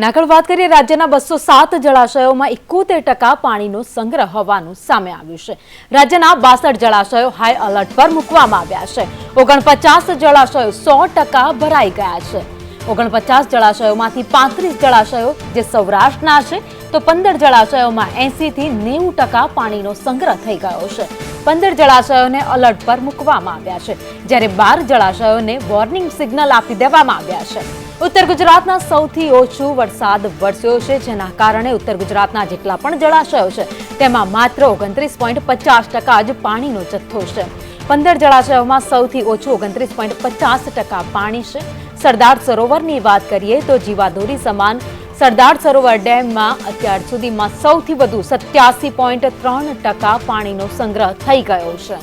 આગળ વાત કરીએ રાજ્યના 207 જળાશયોમાં 71% પાણીનો સંગ્રહ હોવાનું સામે આવ્યું છે। રાજ્યના 62 જળાશયો હાઈ એલર્ટ પર મૂકવામાં આવ્યા છે। 49 જળાશયો 100% ભરાઈ ગયા છે। 49 જળાશયોમાંથી 35 જળાશયો જે સૌરાષ્ટ્રના છે તો 15 જળાશયોમાં 80 થી 90% પાણીનો સંગ્રહ થઈ ગયો છે। 15 જળાશયોને એલર્ટ પર મૂકવામાં આવ્યા છે, જ્યારે 12 જળાશયોને વોર્નિંગ સિગ્નલ આપી દેવામાં આવ્યા છે। ઉત્તર ગુજરાતના સૌથી ઓછો વરસાદ વરસ્યો છે, જેના કારણે ઉત્તર ગુજરાતના જેટલા પણ જળાશયો છે તેમાં માત્ર 29.50% જ પાણીનો જથ્થો છે। 15 જળાશયોમાં સૌથી ઓછું 29.50% પાણી છે। સરદાર સરોવરની વાત કરીએ તો જીવાદોરી સમાન સરદાર સરોવર ડેમમાં અત્યાર સુધીમાં સૌથી વધુ 87.3% પાણીનો સંગ્રહ થઈ ગયો છે।